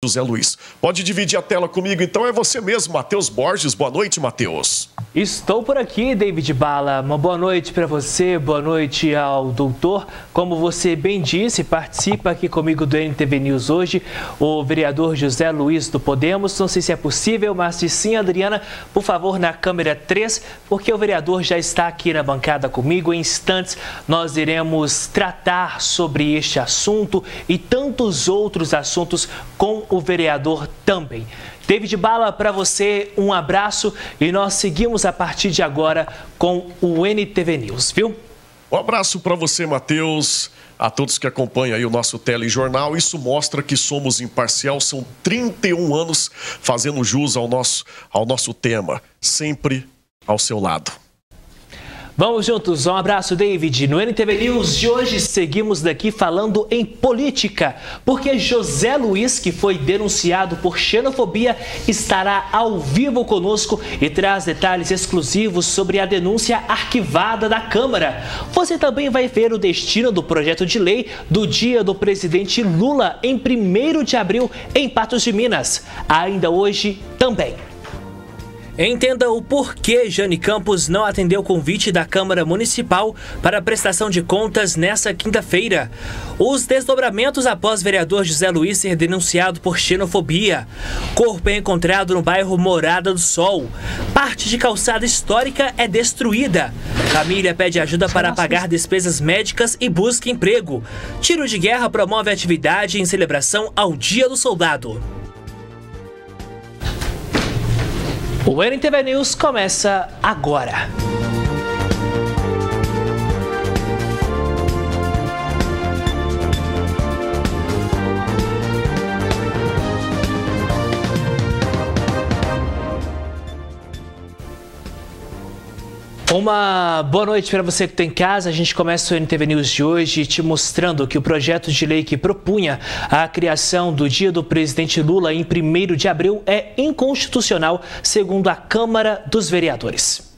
José Luiz. Pode dividir a tela comigo, então é você mesmo, Matheus Borges. Boa noite, Matheus. Estou por aqui, David Bala. Uma boa noite para você, boa noite ao doutor. Como você bem disse, participa aqui comigo do NTV News hoje o vereador José Luiz do Podemos. Não sei se é possível, mas se sim, Adriana, por favor, na câmera 3, porque o vereador já está aqui na bancada comigo. Em instantes, nós iremos tratar sobre este assunto e tantos outros assuntos com o vereador também. David Bala, para você, um abraço e nós seguimos a partir de agora com o NTV News, viu? Um abraço para você, Matheus, a todos que acompanham aí o nosso telejornal. Isso mostra que somos imparcial, são 31 anos fazendo jus ao nosso tema, sempre ao seu lado. Vamos juntos, um abraço, David. No NTV News de hoje seguimos daqui falando em política, porque José Luiz, que foi denunciado por xenofobia, estará ao vivo conosco e traz detalhes exclusivos sobre a denúncia arquivada da Câmara. Você também vai ver o destino do projeto de lei do dia do presidente Lula em 1º de abril em Patos de Minas. Ainda hoje também. Entenda o porquê Jane Campos não atendeu o convite da Câmara Municipal para a prestação de contas nesta quinta-feira. Os desdobramentos após vereador José Luiz ser denunciado por xenofobia. Corpo é encontrado no bairro Morada do Sol. Parte de calçada histórica é destruída. Família pede ajuda para pagar despesas médicas e busca emprego. Tiro de guerra promove atividade em celebração ao Dia do Soldado. O NTV News começa agora. Uma boa noite para você que está em casa. A gente começa o NTV News de hoje te mostrando que o projeto de lei que propunha a criação do dia do presidente Lula em 1º de abril é inconstitucional, segundo a Câmara dos Vereadores.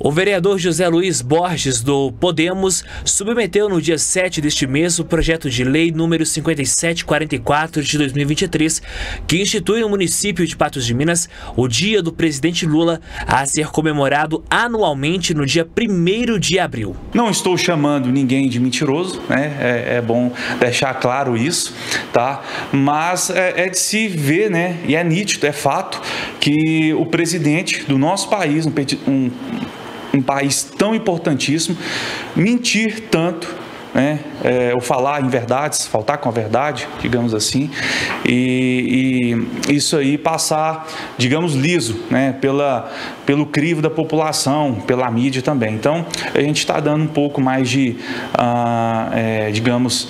O vereador José Luiz Borges, do Podemos, submeteu no dia 7 deste mês o projeto de lei número 5744 de 2023, que institui no município de Patos de Minas o dia do presidente Lula a ser comemorado anualmente no dia 1º de abril. Não estou chamando ninguém de mentiroso, né? É bom deixar claro isso, tá? Mas é de se ver, né? E é nítido, é fato, que o presidente do nosso país, um país tão importantíssimo, mentir tanto, né? Ou falar em verdades, faltar com a verdade, digamos assim, e isso aí passar, digamos, liso, né? Pelo crivo da população, pela mídia também. Então, a gente está dando um pouco mais de, digamos,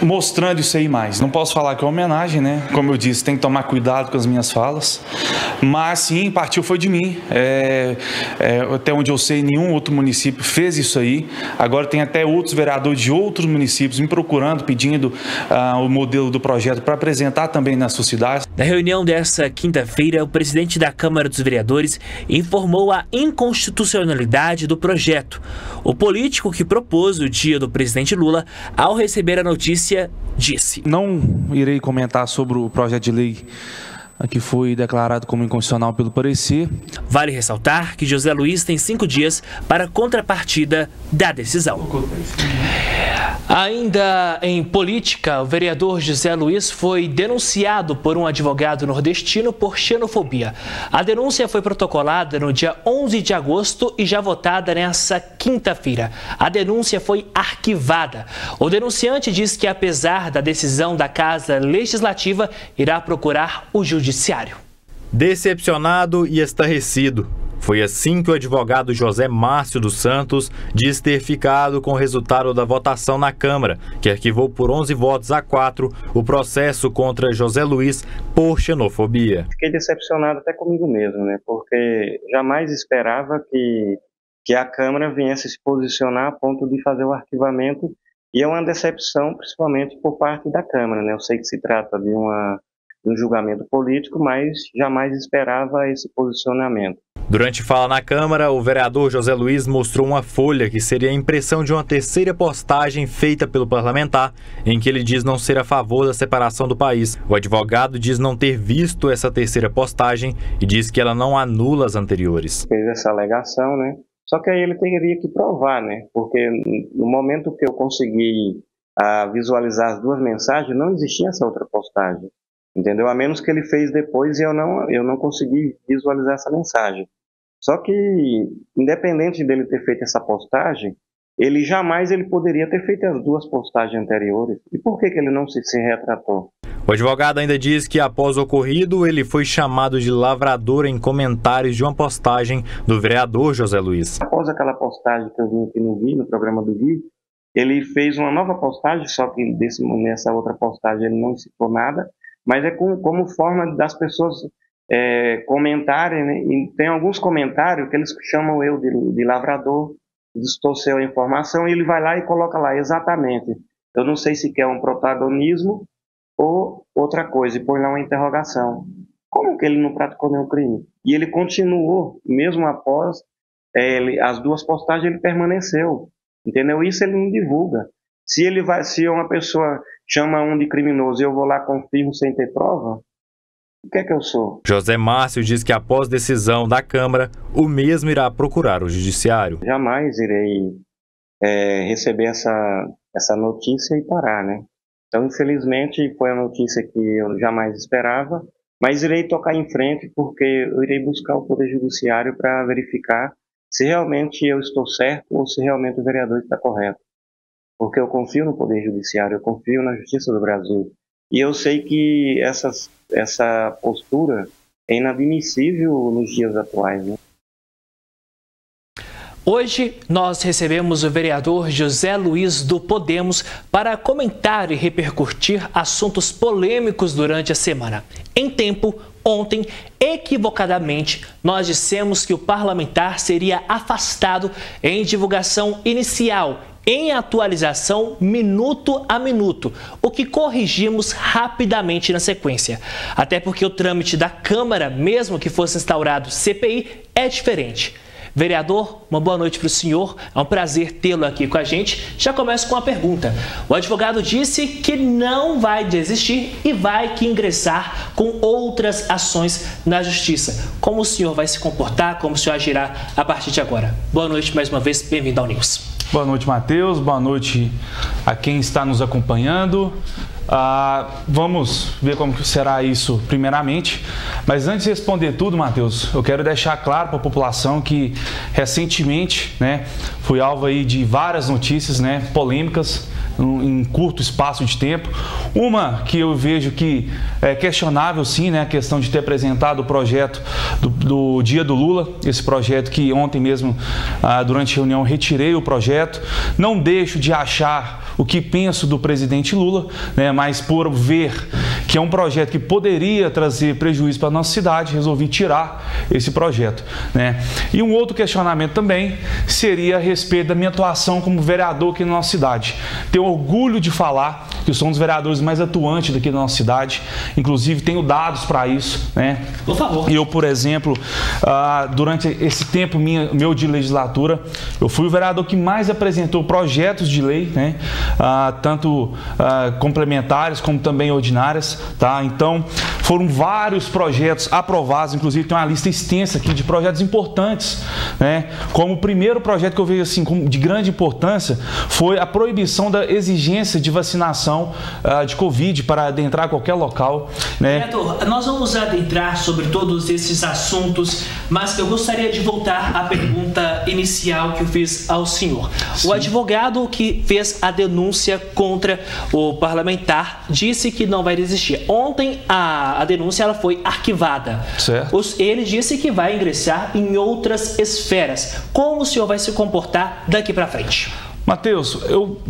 mostrando isso aí mais. Não posso falar que é uma homenagem, né? Como eu disse, tem que tomar cuidado com as minhas falas. Mas sim, partiu foi de mim. Até onde eu sei, nenhum outro município fez isso aí. Agora tem até outros vereadores de outros municípios me procurando, pedindo o modelo do projeto para apresentar também na sua cidade. Na reunião dessa quinta-feira, o presidente da Câmara dos Vereadores informou a inconstitucionalidade do projeto. O político que propôs o dia do presidente Lula, ao receber a notícia, disse: Não irei comentar sobre o projeto de lei que foi declarado como inconstitucional pelo parecer. Vale ressaltar que José Luiz tem 5 dias para contrapartida da decisão. Ainda em política, o vereador José Luiz foi denunciado por um advogado nordestino por xenofobia. A denúncia foi protocolada no dia 11 de agosto e já votada nessa quinta-feira. A denúncia foi arquivada. O denunciante diz que, apesar da decisão da Casa Legislativa, irá procurar o Judiciário. Decepcionado e estarrecido. Foi assim que o advogado José Márcio dos Santos diz ter ficado com o resultado da votação na Câmara, que arquivou por 11 votos a 4 o processo contra José Luiz por xenofobia. Fiquei decepcionado até comigo mesmo, né? Porque jamais esperava que a Câmara viesse se posicionar a ponto de fazer o arquivamento, e é uma decepção principalmente por parte da Câmara, né? Eu sei que se trata de um julgamento político, mas jamais esperava esse posicionamento. Durante fala na Câmara, o vereador José Luiz mostrou uma folha que seria a impressão de uma terceira postagem feita pelo parlamentar, em que ele diz não ser a favor da separação do país. O advogado diz não ter visto essa terceira postagem e diz que ela não anula as anteriores. Fez essa alegação, né? Só que aí ele teria que provar, né? Porque no momento que eu consegui visualizar as duas mensagens, não existia essa outra postagem, entendeu? A menos que ele fez depois e eu não consegui visualizar essa mensagem. Só que, independente dele ter feito essa postagem, ele jamais poderia ter feito as duas postagens anteriores. E por que ele não se retratou? O advogado ainda diz que, após o ocorrido, ele foi chamado de lavrador em comentários de uma postagem do vereador José Luiz. Após aquela postagem que eu vi aqui no programa do Gui, ele fez uma nova postagem, só que nessa outra postagem ele não citou nada, mas é como forma das pessoas comentarem, né? E tem alguns comentários que eles chamam eu de lavrador, distorceu a informação, e ele vai lá e coloca lá exatamente. Eu não sei se quer um protagonismo ou outra coisa, e põe lá uma interrogação. Como que ele não praticou nenhum crime? E ele continuou, mesmo após as duas postagens, ele permaneceu, entendeu? Isso ele não divulga. Se uma pessoa chama um de criminoso e eu vou lá confirmo sem ter prova, o que é que eu sou? José Márcio diz que, após decisão da Câmara, o mesmo irá procurar o Judiciário. Jamais irei receber essa notícia e parar, né? Então, infelizmente, foi a notícia que eu jamais esperava, mas irei tocar em frente porque eu irei buscar o Poder Judiciário para verificar se realmente eu estou certo ou se realmente o vereador está correto. Porque eu confio no Poder Judiciário, eu confio na Justiça do Brasil. E eu sei que essa postura é inadmissível nos dias atuais, né? Hoje nós recebemos o vereador José Luiz do Podemos para comentar e repercutir assuntos polêmicos durante a semana. Em tempo, ontem, equivocadamente, nós dissemos que o parlamentar seria afastado em divulgação inicial, em atualização minuto a minuto, o que corrigimos rapidamente na sequência. Até porque o trâmite da Câmara, mesmo que fosse instaurado CPI, é diferente. Vereador, uma boa noite para o senhor. É um prazer tê-lo aqui com a gente. Já começo com uma pergunta. O advogado disse que não vai desistir e vai ingressar com outras ações na justiça. Como o senhor vai se comportar? Como o senhor agirá a partir de agora? Boa noite mais uma vez. Bem-vindo ao News. Boa noite, Matheus. Boa noite a quem está nos acompanhando. Vamos ver como será isso primeiramente, mas antes de responder tudo, Matheus, eu quero deixar claro para a população que recentemente, fui alvo aí de várias notícias, polêmicas em curto espaço de tempo. Uma que eu vejo que é questionável sim, a questão de ter apresentado o projeto do Dia do Lula, esse projeto que ontem mesmo, durante a reunião, retirei o projeto. Não deixo de achar o que penso do presidente Lula, mas por ver que é um projeto que poderia trazer prejuízo para a nossa cidade, resolvi tirar esse projeto. E um outro questionamento também seria a respeito da minha atuação como vereador aqui na nossa cidade. Tenho orgulho de falar que eu sou um dos vereadores mais atuantes daqui da nossa cidade, inclusive tenho dados para isso. Por favor. E eu, por exemplo, durante esse tempo meu de legislatura, eu fui o vereador que mais apresentou projetos de lei, tanto complementares como também ordinárias, Então, foram vários projetos aprovados, inclusive tem uma lista extensa aqui de projetos importantes, Como o primeiro projeto que eu vejo assim de grande importância foi a proibição da exigência de vacinação de Covid para adentrar qualquer local, Vereador, nós vamos adentrar sobre todos esses assuntos, mas eu gostaria de voltar à pergunta inicial que eu fiz ao senhor. Sim. O advogado que fez a denúncia contra o parlamentar disse que não vai desistir. Ontem a denúncia ela foi arquivada. Certo. Ele disse que vai ingressar em outras esferas. Como o senhor vai se comportar daqui para frente? Matheus,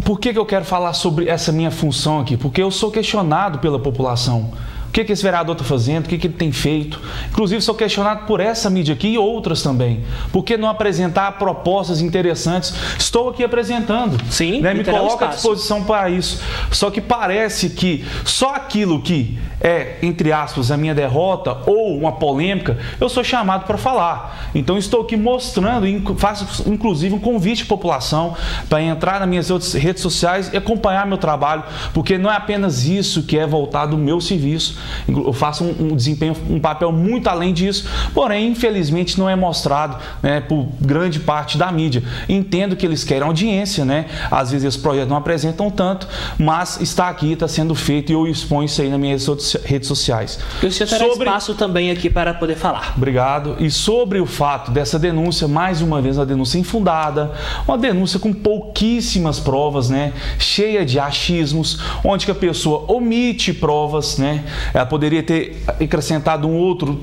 por que eu quero falar sobre essa minha função aqui? Porque eu sou questionado pela população. o que esse vereador está fazendo, o que ele tem feito. Inclusive, sou questionado por essa mídia aqui e outras também. Por que não apresentar propostas interessantes? Estou aqui apresentando. Sim, né? Me coloco à disposição para isso. Só que parece que só aquilo que é, entre aspas, a minha derrota ou uma polêmica, eu sou chamado para falar. Então, estou aqui mostrando, faço inclusive um convite à população para entrar nas minhas redes sociais e acompanhar meu trabalho, porque não é apenas isso que é voltado ao meu serviço. Eu faço um papel muito além disso, porém, infelizmente, não é mostrado, né, por grande parte da mídia. Entendo que eles querem audiência, né? Às vezes esse projeto não apresentam tanto, mas está aqui, está sendo feito e eu exponho isso aí nas minhas redes sociais. E o senhor terá espaço também aqui para poder falar. Obrigado. E sobre o fato dessa denúncia, mais uma vez, uma denúncia infundada, uma denúncia com pouquíssimas provas, né? Cheia de achismos, onde que a pessoa omite provas, né? Ela poderia ter acrescentado um outro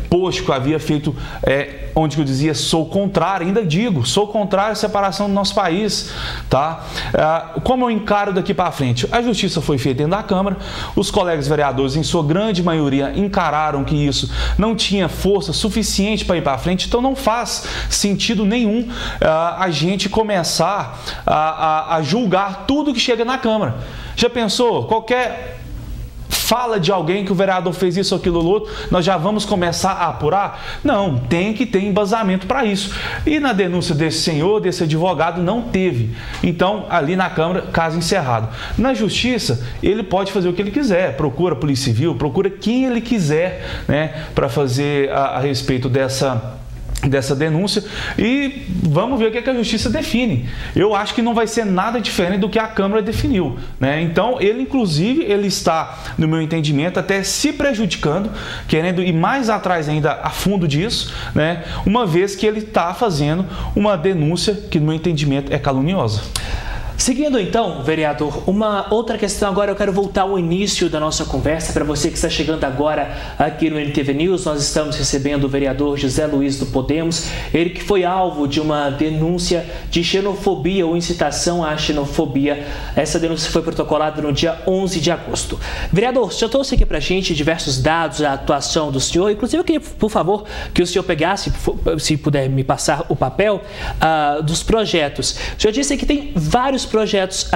post que eu havia feito, onde eu dizia sou contrário, ainda digo, sou contrário à separação do nosso país, tá? Como eu encaro daqui para frente? A justiça foi feita dentro da Câmara, os colegas vereadores, em sua grande maioria, encararam que isso não tinha força suficiente para ir para frente, então não faz sentido nenhum a gente começar a julgar tudo que chega na Câmara. Já pensou? Qualquer fala de alguém que o vereador fez isso, aquilo, outro, nós já vamos começar a apurar? Não, tem que ter embasamento para isso. E na denúncia desse senhor, desse advogado, não teve. Então, ali na Câmara, caso encerrado. Na Justiça, ele pode fazer o que ele quiser, procura a Polícia Civil, procura quem ele quiser, né, para fazer a respeito dessa denúncia e vamos ver o que a Justiça define. Eu acho que não vai ser nada diferente do que a Câmara definiu, né? Então, ele inclusive, ele está, no meu entendimento, até se prejudicando, querendo ir mais atrás ainda a fundo disso, né? Uma vez que ele está fazendo uma denúncia que, no meu entendimento, é caluniosa. Seguindo então, vereador, uma outra questão agora, eu quero voltar ao início da nossa conversa. Para você que está chegando agora aqui no NTV News, nós estamos recebendo o vereador José Luiz do Podemos, ele que foi alvo de uma denúncia de xenofobia ou incitação à xenofobia. Essa denúncia foi protocolada no dia 11 de agosto. Vereador, o senhor trouxe aqui para a gente diversos dados da atuação do senhor, inclusive eu queria, por favor, que o senhor pegasse, se puder me passar o papel, dos projetos. O senhor disse que tem vários projetos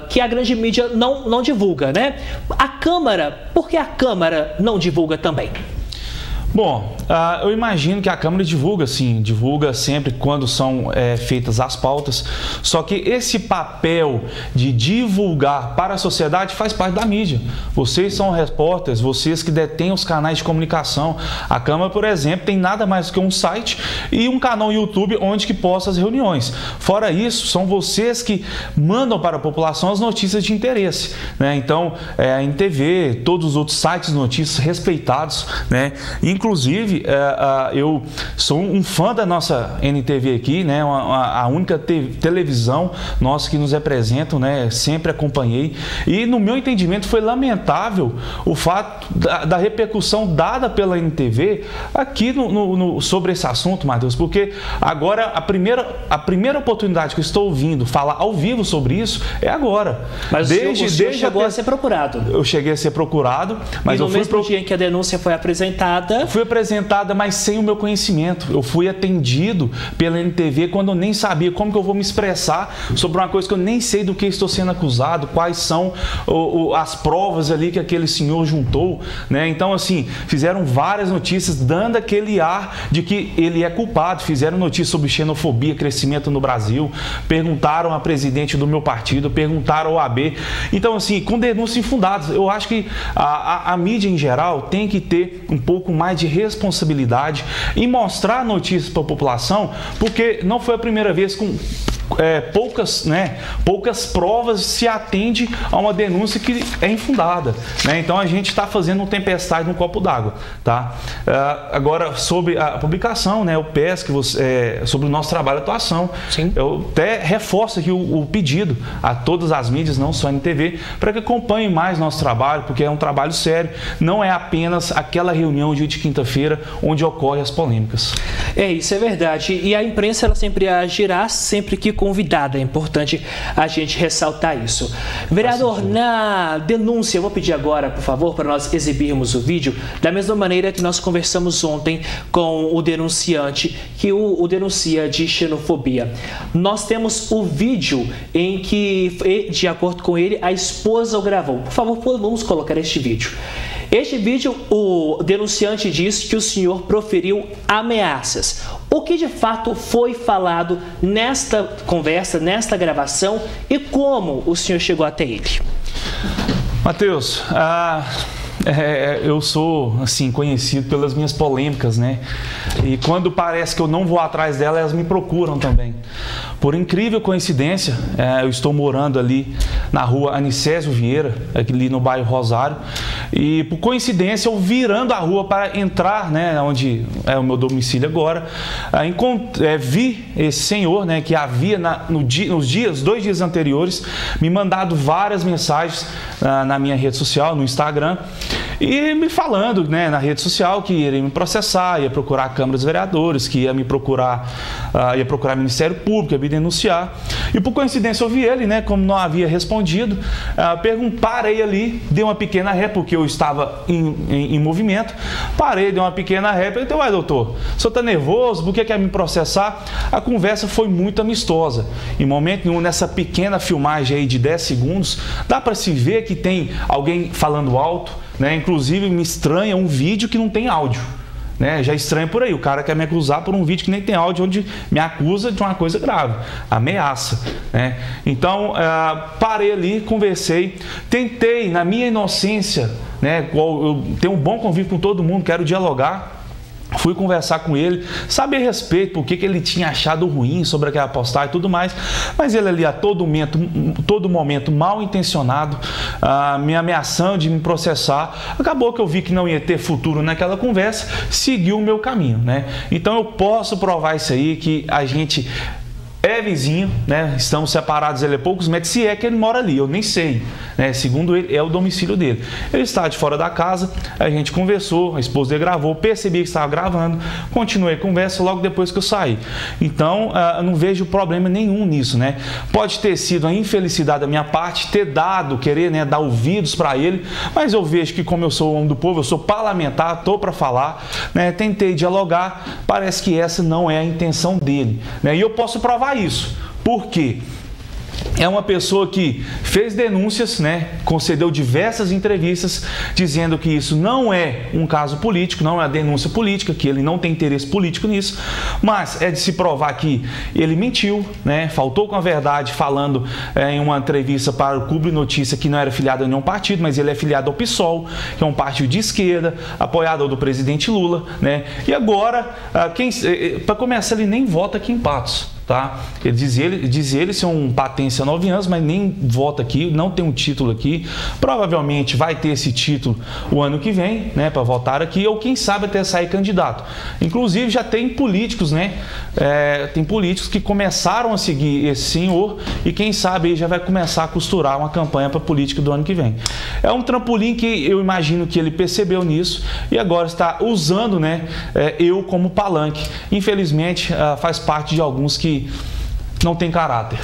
que a grande mídia não divulga, né? A Câmara, por que a Câmara não divulga também? Bom, eu imagino que a Câmara divulga, sim, divulga sempre quando são feitas as pautas, só que esse papel de divulgar para a sociedade faz parte da mídia. Vocês são repórteres, vocês que detêm os canais de comunicação. A Câmara, por exemplo, tem nada mais do que um site e um canal YouTube onde que posta as reuniões. Fora isso, são vocês que mandam para a população as notícias de interesse, né? Então, a NTV, todos os outros sites de notícias respeitados, né? Inclusive, eu sou um fã da nossa NTV aqui, né? A única televisão nossa que nos representa, né? Sempre acompanhei. E, no meu entendimento, foi lamentável o fato da repercussão dada pela NTV aqui sobre esse assunto, Matheus, porque agora a primeira oportunidade que eu estou ouvindo falar ao vivo sobre isso é agora. Mas o senhor chegou a ser procurado. Eu cheguei a ser procurado, mas no mesmo dia em que a denúncia foi apresentada... Fui apresentada, mas sem o meu conhecimento. Eu fui atendido pela NTV quando eu nem sabia como que eu vou me expressar sobre uma coisa que eu nem sei do que estou sendo acusado, quais são as provas ali que aquele senhor juntou, né? Então, assim, fizeram várias notícias dando aquele ar de que ele é culpado. Fizeram notícias sobre xenofobia, crescimento no Brasil, perguntaram a presidente do meu partido, perguntaram ao AB. Então, assim, com denúncias infundadas. Eu acho que a mídia em geral tem que ter um pouco mais de responsabilidade e mostrar notícias para a população, porque não foi a primeira vez com poucas provas se atende a uma denúncia que é infundada, né? Então a gente está fazendo uma tempestade num copo d'água, tá? Agora, sobre a publicação, né? Eu peço que sobre o nosso trabalho de atuação. Sim. Eu até reforço aqui o pedido a todas as mídias, não só a NTV, para que acompanhem mais nosso trabalho, porque é um trabalho sério, não é apenas aquela reunião de quinta-feira onde ocorrem as polêmicas. Isso é verdade. E a imprensa ela sempre agirá sempre que convidada. É importante a gente ressaltar isso. Vereador, na denúncia, eu vou pedir agora, por favor, para nós exibirmos o vídeo, da mesma maneira que nós conversamos ontem com o denunciante, que o denuncia de xenofobia. Nós temos o vídeo em que, de acordo com ele, a esposa o gravou. Por favor, vamos colocar este vídeo. Este vídeo, o denunciante diz que o senhor proferiu ameaças. O que de fato foi falado nesta conversa, nesta gravação, e como o senhor chegou até ele? Mateus, eu sou assim conhecido pelas minhas polêmicas, né? E quando parece que eu não vou atrás delas, elas me procuram também. Por incrível coincidência, eu estou morando ali na rua Anicésio Vieira, ali no bairro Rosário, e por coincidência eu virando a rua para entrar, né, onde é o meu domicílio agora, vi esse senhor, né, que havia nos 2 dias anteriores me mandado várias mensagens na minha rede social, no Instagram, e me falando, né, na rede social que iria me processar, ia procurar a Câmara dos Vereadores, que ia procurar o Ministério Público, ia me denunciar. E por coincidência eu vi ele, né, como não havia respondido, parei ali, dei uma pequena ré, porque eu estava em movimento, parei, dei uma pequena ré, então, vai, doutor, o senhor está nervoso, por que quer me processar? A conversa foi muito amistosa. Em momento nenhum, nessa pequena filmagem aí de 10 segundos, dá para se ver que tem alguém falando alto, né? Inclusive me estranha um vídeo que não tem áudio, né? Já estranho por aí, o cara quer me acusar por um vídeo que nem tem áudio, onde me acusa de uma coisa grave, ameaça, né? Então, parei ali, conversei, tentei, na minha inocência, né? Eu tenho um bom convívio com todo mundo, quero dialogar. Fui conversar com ele, saber a respeito, por que ele tinha achado ruim sobre aquela postagem e tudo mais, mas ele ali a todo momento mal intencionado, me ameaçando de me processar. Acabou que eu vi que não ia ter futuro naquela conversa, seguiu o meu caminho, né? Então eu posso provar isso aí, que a gente é vizinho, né? Estamos separados, ele é poucos metros, se é que ele mora ali, eu nem sei, né? Segundo ele, é o domicílio dele. Ele está de fora da casa, a gente conversou, a esposa dele gravou, percebi que estava gravando, continuei a conversa logo depois que eu saí. Então, eu não vejo problema nenhum nisso, né? Pode ter sido a infelicidade da minha parte, querer, né, dar ouvidos para ele, mas eu vejo que, como eu sou homem do povo, eu sou parlamentar, estou para falar, né? Tentei dialogar, parece que essa não é a intenção dele, né? E eu posso provar isso. Por quê? É uma pessoa que fez denúncias, né? Concedeu diversas entrevistas dizendo que isso não é um caso político, não é uma denúncia política, que ele não tem interesse político nisso, mas é de se provar que ele mentiu, né? Faltou com a verdade, falando em uma entrevista para o Clube Notícia que não era filiado a nenhum partido, mas ele é filiado ao PSOL, que é um partido de esquerda, apoiador do presidente Lula, né? E agora, para começar, ele nem vota aqui em Patos. Tá? Ele diz ele ser um patense há 9 anos, mas nem vota aqui, não tem um título aqui. Provavelmente vai ter esse título o ano que vem, né, para votar aqui, ou quem sabe até sair candidato. Inclusive já tem políticos, né? Tem políticos que começaram a seguir esse senhor e quem sabe aí já vai começar a costurar uma campanha para a política do ano que vem. É um trampolim que eu imagino que ele percebeu nisso e agora está usando, né, eu como palanque. Infelizmente faz parte de alguns que não tem caráter.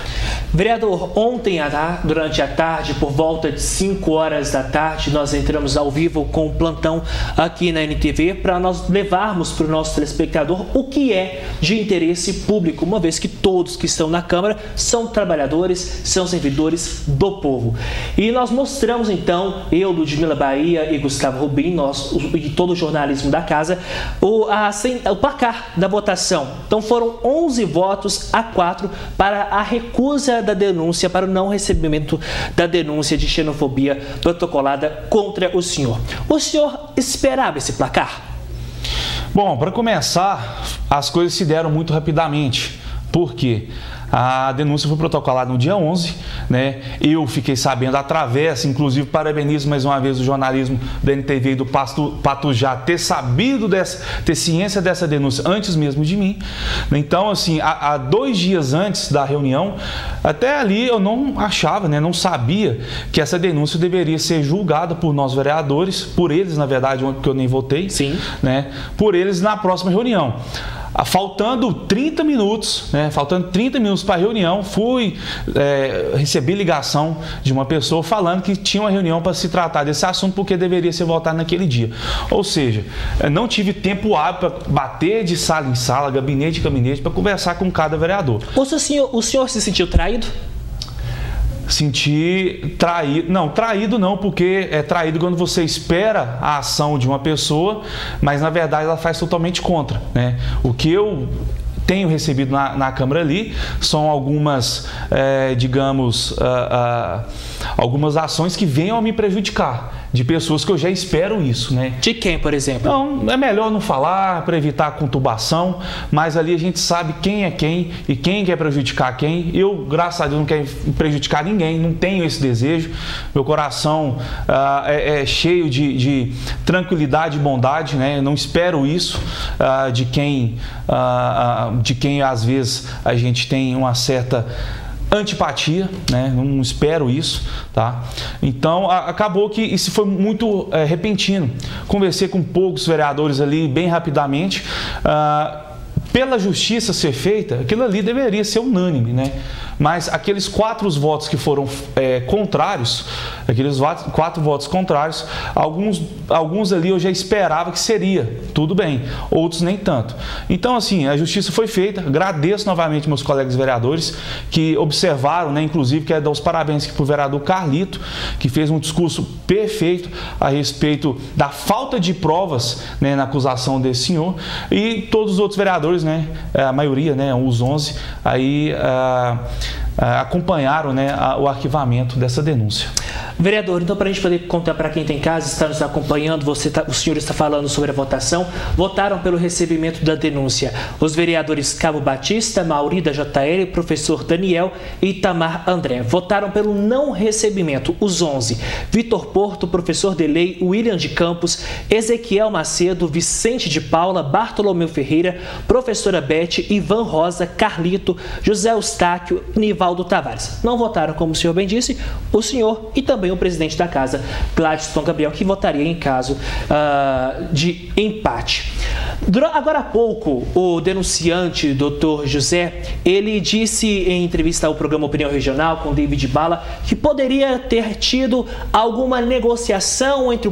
Vereador, ontem durante a tarde, por volta de 5 horas da tarde, nós entramos ao vivo com o plantão aqui na NTV para nós levarmos para o nosso telespectador o que é de interesse público, uma vez que todos que estão na Câmara são trabalhadores, são servidores do povo. E nós mostramos então, eu, Ludmila Bahia e Gustavo Rubim, e todo o jornalismo da casa, o placar da votação. Então foram 11 votos a 4 para a recusa da denúncia, para o não recebimento da denúncia de xenofobia protocolada contra o senhor. O senhor esperava esse placar? Bom, para começar, as coisas se deram muito rapidamente. Por quê? A denúncia foi protocolada no dia 11, né? Eu fiquei sabendo através, inclusive parabenizo mais uma vez o jornalismo da NTV e do Patujá ter ter ciência dessa denúncia antes mesmo de mim. Então, assim, há 2 dias antes da reunião, até ali eu não achava, né? Não sabia que essa denúncia deveria ser julgada por nós vereadores, por eles, na verdade, porque eu nem votei, sim, né? Por eles na próxima reunião. Faltando 30 minutos, né? Faltando 30 minutos para a reunião, recebi ligação de uma pessoa falando que tinha uma reunião para se tratar desse assunto porque deveria ser votado naquele dia. Ou seja, não tive tempo hábil para bater de sala em sala, gabinete em gabinete, para conversar com cada vereador. O senhor se sentiu traído? Senti traído. Não, traído não, porque é traído quando você espera a ação de uma pessoa, mas na verdade ela faz totalmente contra, né? O que eu tenho recebido na Câmara ali são algumas, algumas ações que venham a me prejudicar, de pessoas que eu já espero isso, né? De quem, por exemplo? Não, é melhor não falar para evitar a conturbação, mas ali a gente sabe quem é quem e quem quer prejudicar quem. Eu, graças a Deus, não quero prejudicar ninguém, não tenho esse desejo. Meu coração é cheio de tranquilidade e bondade, né? Eu não espero isso de quem às vezes a gente tem uma certa antipatia, né? Não espero isso, tá? Então, acabou que isso foi muito repentino. Conversei com poucos vereadores ali bem rapidamente. Pela justiça ser feita, aquilo ali deveria ser unânime, né? Mas aqueles 4 votos que foram contrários, aqueles 4 votos contrários, alguns ali eu já esperava que seria, tudo bem, outros nem tanto. Então, assim, a justiça foi feita. Agradeço novamente meus colegas vereadores que observaram, né? Inclusive, quero dar os parabéns aqui para o vereador Carlito, que fez um discurso perfeito a respeito da falta de provas, né, na acusação desse senhor, e todos os outros vereadores, né, a maioria, né, os 11, aí acompanharam, né, o arquivamento dessa denúncia. Vereador, então, para a gente poder contar para quem tem casa, está nos acompanhando, o senhor está falando sobre a votação, votaram pelo recebimento da denúncia os vereadores Cabo Batista, Mauri da JL, professor Daniel e Itamar André. Votaram pelo não recebimento os 11, Vitor Porto, professor Delei, William de Campos, Ezequiel Macedo, Vicente de Paula, Bartolomeu Ferreira, professora Bete, Ivan Rosa, Carlito, José Eustáquio, Nivaldo Tavares. Não votaram, como o senhor bem disse, o senhor e também o presidente da casa, Gladstone Gabriel, que votaria em caso de empate. Agora há pouco, o denunciante, Dr. José, ele disse em entrevista ao programa Opinião Regional com David Bala que poderia ter tido alguma negociação entre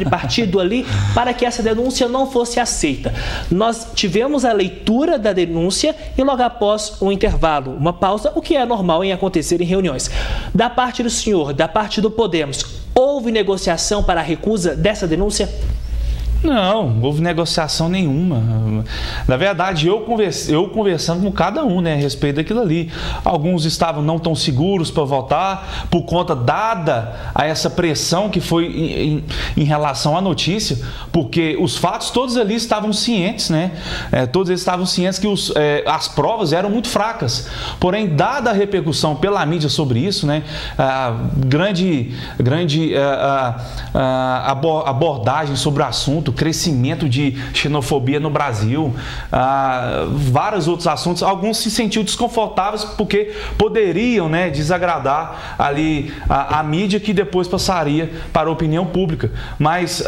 partido ali para que essa denúncia não fosse aceita. Nós tivemos a leitura da denúncia e logo após um intervalo, uma pausa, o que é normal em acontecer em reuniões. Da parte do senhor, da parte do Podemos, houve negociação para a recusa dessa denúncia? Não houve negociação nenhuma. Na verdade, eu conversando com cada um, né, a respeito daquilo ali. Alguns estavam não tão seguros para votar, por conta dada a essa pressão que foi em relação à notícia, porque os fatos todos ali estavam cientes, né? Todos eles estavam cientes que as provas eram muito fracas. Porém, dada a repercussão pela mídia sobre isso, né, grande abordagem sobre o assunto, crescimento de xenofobia no Brasil, vários outros assuntos, alguns se sentiam desconfortáveis porque poderiam, né, desagradar ali a mídia, que depois passaria para a opinião pública. Mas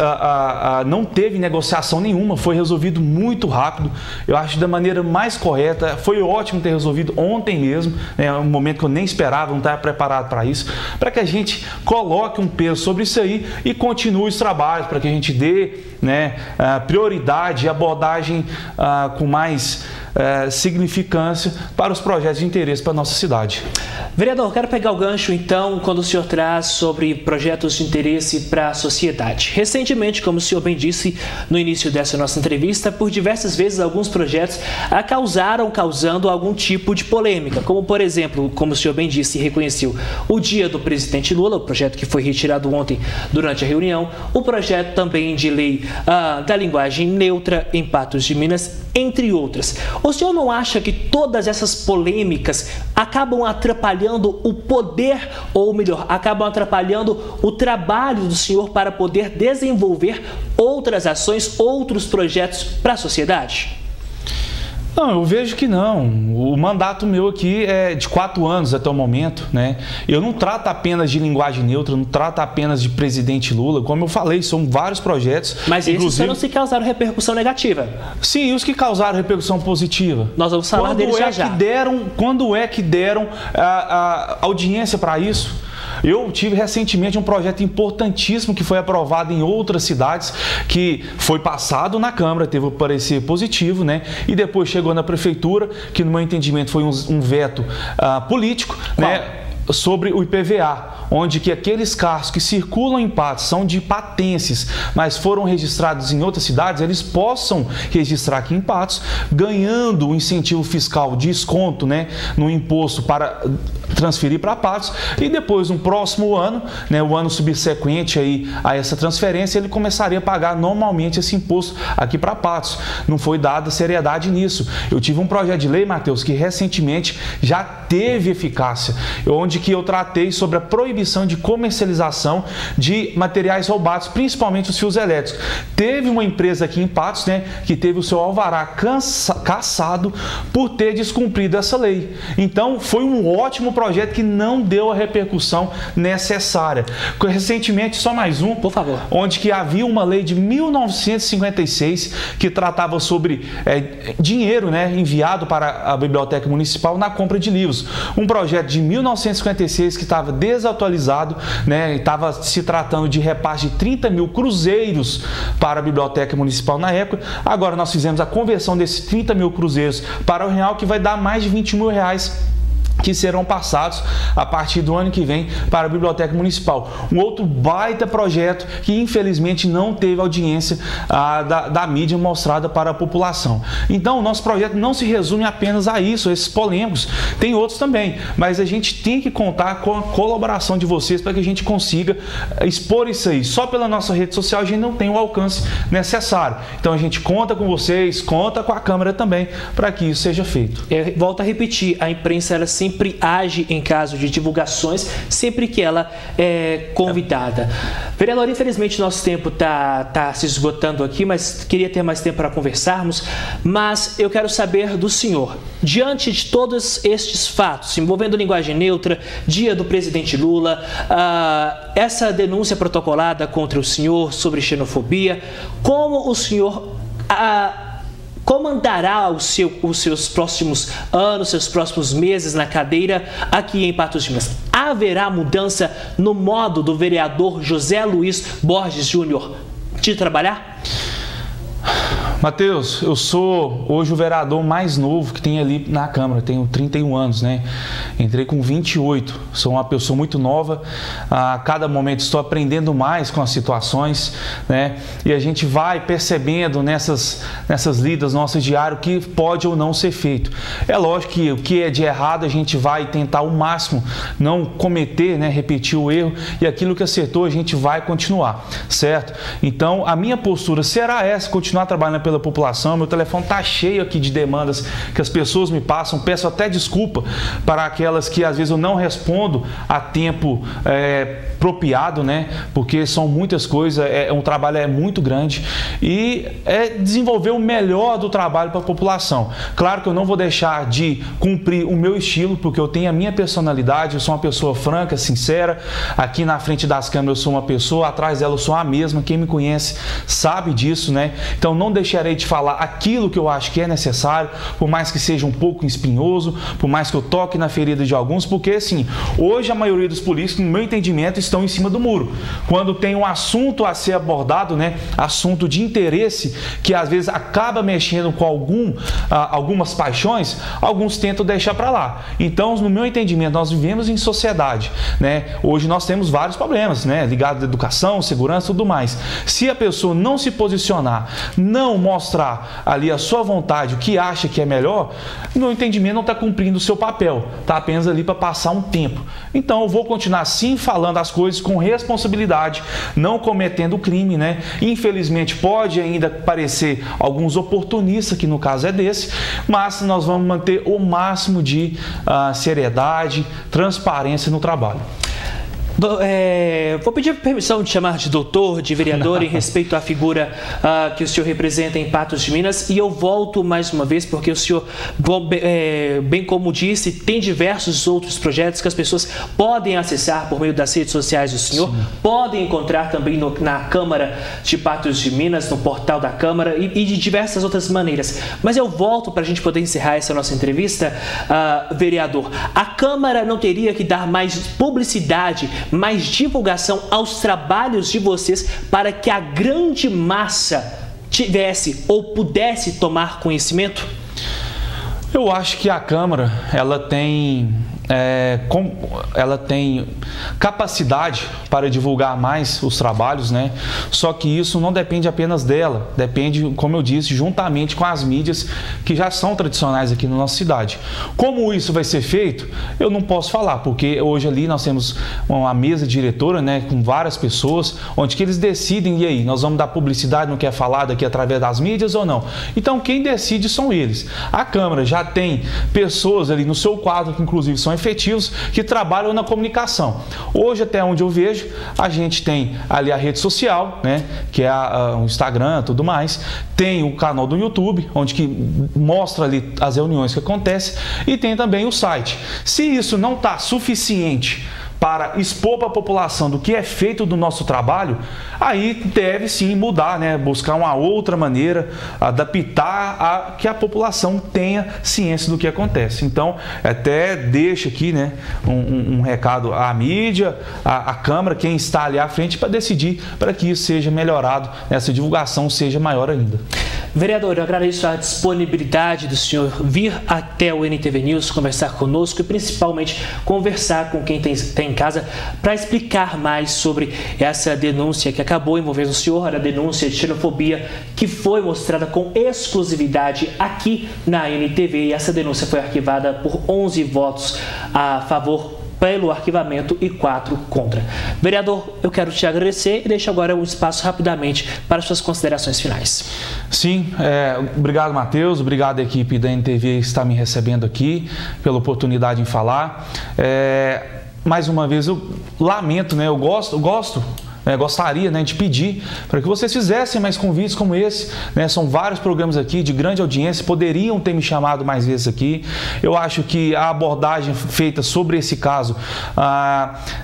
não teve negociação nenhuma, foi resolvido muito rápido, eu acho da maneira mais correta. Foi ótimo ter resolvido ontem mesmo, né, um momento que eu nem esperava, não estava preparado para isso, para que a gente coloque um peso sobre isso aí e continue os trabalhos, para que a gente dê, né, prioridade e abordagem com mais significância para os projetos de interesse para a nossa cidade. Vereador, quero pegar o gancho então quando o senhor traz sobre projetos de interesse para a sociedade. Recentemente, como o senhor bem disse no início dessa nossa entrevista, por diversas vezes alguns projetos causando algum tipo de polêmica, como por exemplo, como o senhor bem disse e reconheceu, o Dia do Presidente Lula, o projeto que foi retirado ontem durante a reunião, o projeto também de lei da linguagem neutra em Patos de Minas, entre outras. O senhor não acha que todas essas polêmicas acabam atrapalhando o poder, ou melhor, acabam atrapalhando o trabalho do senhor para poder desenvolver outras ações, outros projetos para a sociedade? Não, eu vejo que não. O mandato meu aqui é de 4 anos até o momento, né? Eu não trato apenas de linguagem neutra, não trato apenas de presidente Lula. Como eu falei, são vários projetos. Mas esses só não se causaram repercussão negativa. Sim, e os que causaram repercussão positiva? Nós vamos falar deles já já. Quando é que deram a audiência para isso? Eu tive recentemente um projeto importantíssimo que foi aprovado em outras cidades, que foi passado na Câmara, teve um parecer positivo, né? E depois chegou na Prefeitura, que no meu entendimento foi um veto político, né? Sobre o IPVA, onde que aqueles carros que circulam em Patos são de patenses, mas foram registrados em outras cidades, eles possam registrar aqui em Patos, ganhando um incentivo fiscal de desconto, né, no imposto para transferir para Patos, e depois no próximo ano, né, o ano subsequente aí a essa transferência, ele começaria a pagar normalmente esse imposto aqui para Patos. Não foi dada seriedade nisso. Eu tive um projeto de lei, Matheus, que recentemente já teve eficácia, onde que eu tratei sobre a proibição de comercialização de materiais roubados, principalmente os fios elétricos. Teve uma empresa aqui em Patos, né, que teve o seu alvará cassado por ter descumprido essa lei. Então, foi um ótimo projeto que não deu a repercussão necessária. Recentemente, só mais um, por favor, onde que havia uma lei de 1956 que tratava sobre dinheiro, né, enviado para a Biblioteca Municipal na compra de livros. Um projeto de 1956 que estava desatualizado, né, estava se tratando de repasse de 30 mil cruzeiros para a Biblioteca Municipal na época. Agora nós fizemos a conversão desses 30 mil cruzeiros para o real, que vai dar mais de 20 mil reais que serão passados a partir do ano que vem para a Biblioteca Municipal. Um outro baita projeto que infelizmente não teve audiência da mídia mostrada para a população. Então o nosso projeto não se resume apenas a isso, a esses polêmicos, tem outros também, mas a gente tem que contar com a colaboração de vocês para que a gente consiga expor isso aí. Só pela nossa rede social a gente não tem o alcance necessário. Então a gente conta com vocês, conta com a Câmara também para que isso seja feito. Volto a repetir, a imprensa ela sempre age em caso de divulgações, sempre que ela é convidada. Vereador, infelizmente nosso tempo tá se esgotando aqui, mas queria ter mais tempo para conversarmos, mas eu quero saber do senhor, diante de todos estes fatos, envolvendo linguagem neutra, dia do presidente Lula, essa denúncia protocolada contra o senhor sobre xenofobia, como o senhor comandará os seus próximos anos, seus próximos meses na cadeira aqui em Patos de Minas? Haverá mudança no modo do vereador José Luiz Borges Júnior de trabalhar? Matheus, eu sou hoje o vereador mais novo que tem ali na Câmara, tenho 31 anos, né? Entrei com 28, sou uma pessoa muito nova, a cada momento estou aprendendo mais com as situações, né? E a gente vai percebendo nessas lidas nossas diárias o que pode ou não ser feito. É lógico que o que é de errado a gente vai tentar ao máximo não cometer, né? Repetir o erro, e aquilo que acertou a gente vai continuar, certo? Então a minha postura será essa, continuar trabalhando pela população. Meu telefone está cheio aqui de demandas que as pessoas me passam, peço até desculpa para aquelas que às vezes eu não respondo a tempo apropriado, né? Porque são muitas coisas, um trabalho muito grande, e desenvolver o melhor do trabalho para a população. Claro que eu não vou deixar de cumprir o meu estilo, porque eu tenho a minha personalidade, eu sou uma pessoa franca, sincera. Aqui na frente das câmeras eu sou uma pessoa, atrás dela eu sou a mesma. Quem me conhece sabe disso, né? Então não deixarei de falar aquilo que eu acho que é necessário, por mais que seja um pouco espinhoso, por mais que eu toque na ferida de alguns, porque assim, hoje a maioria dos políticos, no meu entendimento, estão em cima do muro. Quando tem um assunto a ser abordado, né, assunto de interesse, que às vezes acaba mexendo com algumas paixões, alguns tentam deixar para lá. Então, no meu entendimento, nós vivemos em sociedade, né? Hoje nós temos vários problemas, né, ligados à educação, segurança e tudo mais. Se a pessoa não se posicionar, não mostrar ali a sua vontade, o que acha que é melhor, no meu entendimento não está cumprindo o seu papel, está apenas ali para passar um tempo. Então eu vou continuar sim falando as coisas com responsabilidade, não cometendo crime, né? Infelizmente pode ainda parecer alguns oportunistas, que no caso é desse, mas nós vamos manter o máximo de seriedade, transparência no trabalho. Vou pedir permissão de chamar de doutor, de vereador, em respeito à figura que o senhor representa em Patos de Minas. E eu volto mais uma vez, porque o senhor, bem como disse, tem diversos outros projetos que as pessoas podem acessar por meio das redes sociais do senhor. Sim. Podem encontrar também na Câmara de Patos de Minas, no portal da Câmara e de diversas outras maneiras. Mas eu volto para a gente poder encerrar essa nossa entrevista, vereador. A Câmara não teria que dar mais publicidade, mais divulgação aos trabalhos de vocês para que a grande massa tivesse ou pudesse tomar conhecimento? Eu acho que a Câmara, ela tem capacidade para divulgar mais os trabalhos, né? Só que isso não depende apenas dela, depende, como eu disse, juntamente com as mídias que já são tradicionais aqui na nossa cidade. Como isso vai ser feito, eu não posso falar, porque hoje ali nós temos uma mesa diretora, né, com várias pessoas, onde que eles decidem, e aí, nós vamos dar publicidade, não quer falar daqui através das mídias ou não? Então, quem decide são eles. A Câmara já tem pessoas ali no seu quadro, que inclusive são efetivos, que trabalham na comunicação. Hoje, até onde eu vejo, a gente tem ali a rede social, né, que é o Instagram, tudo mais, tem o canal do YouTube, onde que mostra ali as reuniões que acontecem, e tem também o site. Se isso não está suficiente para expor para a população do que é feito do nosso trabalho, aí deve sim mudar, né? Buscar uma outra maneira, adaptar a que a população tenha ciência do que acontece. Então, até deixa aqui, né, um recado à mídia, à Câmara, quem está ali à frente, para decidir para que isso seja melhorado, essa divulgação seja maior ainda. Vereador, eu agradeço a disponibilidade do senhor vir até o NTV News conversar conosco e principalmente conversar com quem tem em casa para explicar mais sobre essa denúncia que acabou envolvendo o senhor, a denúncia de xenofobia que foi mostrada com exclusividade aqui na NTV, e essa denúncia foi arquivada por 11 votos a favor pelo arquivamento e 4 contra. Vereador, eu quero te agradecer e deixo agora um espaço rapidamente para as suas considerações finais. Sim, obrigado, Matheus, obrigado à equipe da NTV que está me recebendo aqui, pela oportunidade em falar. Mais uma vez, eu lamento, né? Eu gostaria, né, de pedir para que vocês fizessem mais convites como esse, né? São vários programas aqui de grande audiência, poderiam ter me chamado mais vezes aqui. Eu acho que a abordagem feita sobre esse caso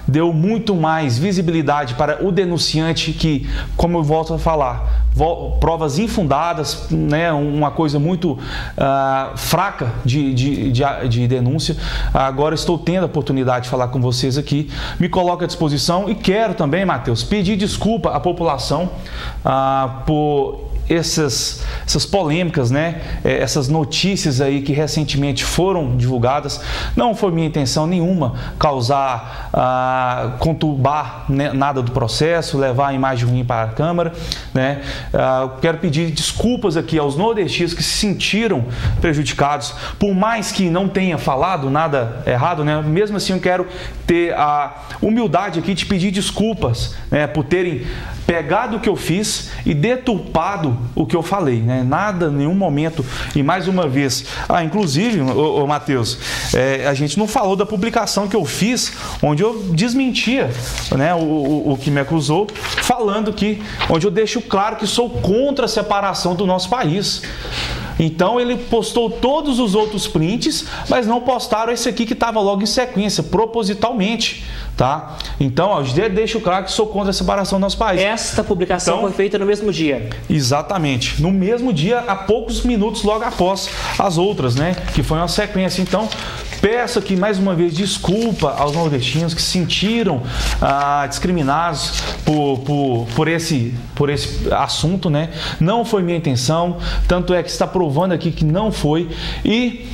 deu muito mais visibilidade para o denunciante que, como eu volto a falar, provas infundadas, né, uma coisa muito fraca de denúncia. Agora estou tendo a oportunidade de falar com vocês aqui, me coloco à disposição e quero também, Matheus, pedir desculpa à população por essas polêmicas, né? Essas notícias aí que recentemente foram divulgadas. Não foi minha intenção nenhuma causar, conturbar, né, nada do processo, levar a imagem ruim para a Câmara, né? Quero pedir desculpas aqui aos nordestinos que se sentiram prejudicados, por mais que não tenha falado nada errado, né? Mesmo assim eu quero ter a humildade aqui de pedir desculpas, né, por terem pegado o que eu fiz e deturpado o que eu falei, né? Nada, nenhum momento. E mais uma vez, inclusive, Matheus, a gente não falou da publicação que eu fiz, onde eu desmentia, né, o que me acusou, falando onde eu deixo claro que sou contra a separação do nosso país. Então ele postou todos os outros prints, mas não postaram esse aqui que estava logo em sequência, propositalmente, tá? Então, deixo claro que sou contra a separação do nosso país. Esta publicação foi feita no mesmo dia. Exatamente. No mesmo dia, há poucos minutos logo após as outras, né? Que foi uma sequência. Então, peço aqui mais uma vez desculpa aos nordestinos que se sentiram discriminados por esse assunto, né? Não foi minha intenção, tanto é que está provando aqui que não foi. E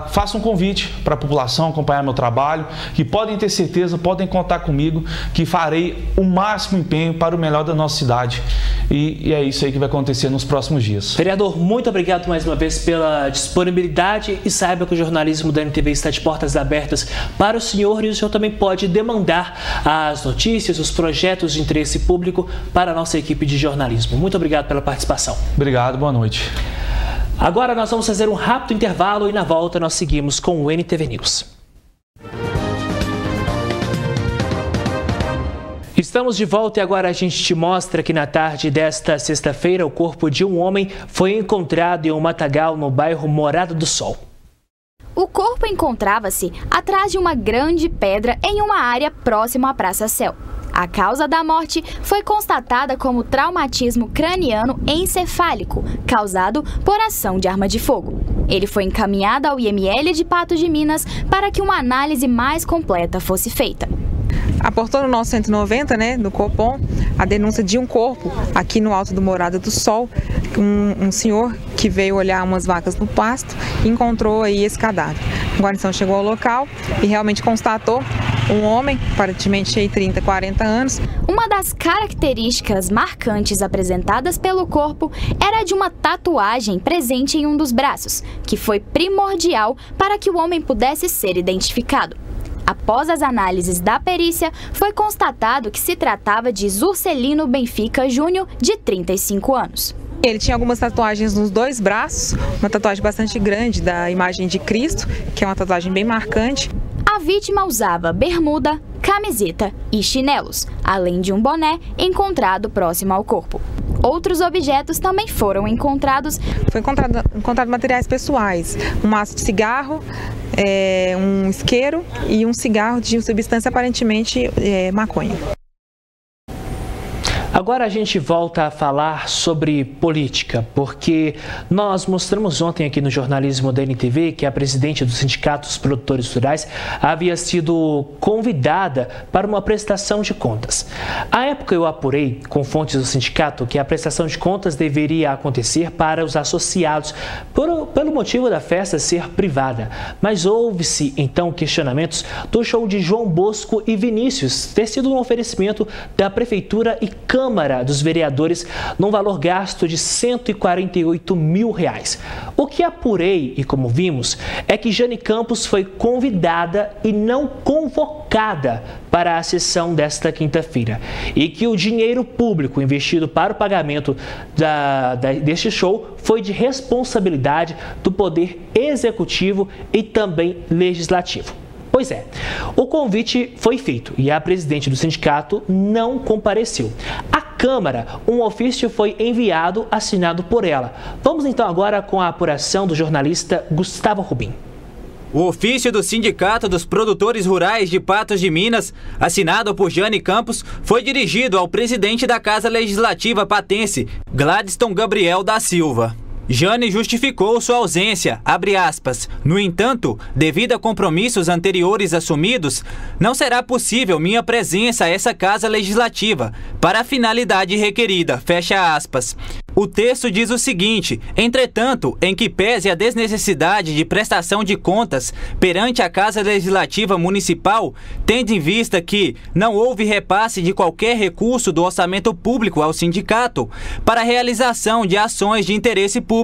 faço um convite para a população acompanhar meu trabalho, que podem ter certeza, podem contar comigo, que farei o máximo empenho para o melhor da nossa cidade. E é isso aí que vai acontecer nos próximos dias. Vereador, muito obrigado mais uma vez pela disponibilidade e saiba que o jornalismo da NTV está de portas abertas para o senhor, e o senhor também pode demandar as notícias, os projetos de interesse público para a nossa equipe de jornalismo. Muito obrigado pela participação. Obrigado, boa noite. Agora nós vamos fazer um rápido intervalo e na volta nós seguimos com o NTV News. Estamos de volta e agora a gente te mostra que na tarde desta sexta-feira o corpo de um homem foi encontrado em um matagal no bairro Morada do Sol. O corpo encontrava-se atrás de uma grande pedra em uma área próxima à Praça Céu. A causa da morte foi constatada como traumatismo craniano encefálico, causado por ação de arma de fogo. Ele foi encaminhado ao IML de Patos de Minas para que uma análise mais completa fosse feita. Aportou no nosso 190, do Copom, a denúncia de um corpo aqui no alto do Morada do Sol, um senhor que veio olhar umas vacas no pasto e encontrou aí esse cadáver. A guarnição chegou ao local e realmente constatou um homem, aparentemente aí 30, 40 anos. Uma das características marcantes apresentadas pelo corpo era de uma tatuagem presente em um dos braços, que foi primordial para que o homem pudesse ser identificado. Após as análises da perícia, foi constatado que se tratava de Zurcelino Benfica Júnior, de 35 anos. Ele tinha algumas tatuagens nos dois braços, uma tatuagem bastante grande da imagem de Cristo, que é uma tatuagem bem marcante. A vítima usava bermuda, camiseta e chinelos, além de um boné encontrado próximo ao corpo. Outros objetos também foram encontrados. Foi encontrado materiais pessoais, um maço de cigarro, um isqueiro e um cigarro de substância aparentemente maconha. Agora a gente volta a falar sobre política, porque nós mostramos ontem aqui no jornalismo da NTV que a presidente do Sindicato dos Produtores Rurais havia sido convidada para uma prestação de contas. À época eu apurei com fontes do sindicato que a prestação de contas deveria acontecer para os associados, pelo motivo da festa ser privada. Mas houve-se então questionamentos do show de João Bosco e Vinícius ter sido um oferecimento da Prefeitura e Câmara dos Vereadores num valor gasto de R$ 148 mil. O que apurei e como vimos é que Jane Campos foi convidada e não convocada para a sessão desta quinta-feira e que o dinheiro público investido para o pagamento deste show foi de responsabilidade do Poder Executivo e também Legislativo. Pois é, o convite foi feito e a presidente do sindicato não compareceu. À Câmara, um ofício foi enviado, assinado por ela. Vamos então agora com a apuração do jornalista Gustavo Rubim. O ofício do Sindicato dos Produtores Rurais de Patos de Minas, assinado por Jane Campos, foi dirigido ao presidente da Casa Legislativa patense, Gladstone Gabriel da Silva. Jane justificou sua ausência, abre aspas. No entanto, devido a compromissos anteriores assumidos, não será possível minha presença a essa Casa Legislativa para a finalidade requerida, fecha aspas. O texto diz o seguinte: entretanto, em que pese a desnecessidade de prestação de contas perante a Casa Legislativa Municipal, tendo em vista que não houve repasse de qualquer recurso do orçamento público ao sindicato para a realização de ações de interesse público.